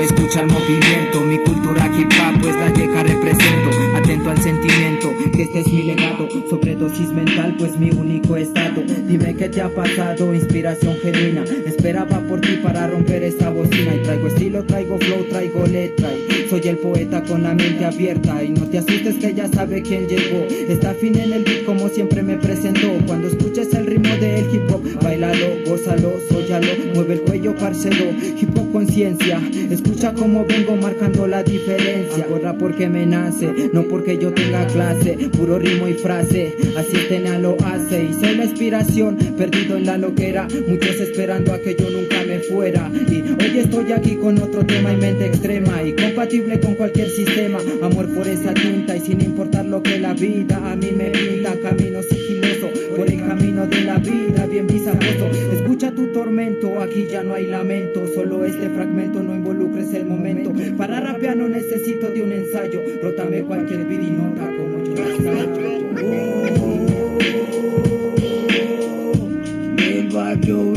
escucha el movimiento. Mi cultura hip hop es la que represento. Atento al sentimiento, que este es mi legado. Sobredosis mental, pues mi único estado. Dime qué te ha pasado, inspiración genuina. Esperaba por ti para romper esta bocina. Y traigo estilo, traigo flow, traigo letra. Y soy el poeta con la mente abierta. Y no te asustes que ya sabe quién llegó. Está fin en el beat como siempre me presentó. Cuando escuches el ritmo del hip hop, bailalo, gózalo, sóllalo, mueve el cuello parcero. Hip hop conciencia, escucha cómo vengo marcando la diferencia. Gorra porque me nace, no porque yo tenga clase. Puro ritmo y frase, así Tena lo hace. Y soy la inspiración, perdido en la loquera. Muchos esperando a que yo nunca me fuera. Y hoy estoy aquí con otro tema y mente extrema. Y compatible con cualquier sistema. Amor por esa tinta y sin importar lo que la vida a mí me pinta. Camino sigiloso por el camino de la vida, bien bisajoso. Escucha tu tormento, aquí ya no hay lamento. Solo este fragmento, no involucres el momento. Para rapear no necesito de un ensayo. Rótame cualquier beat y nota como yo El barrio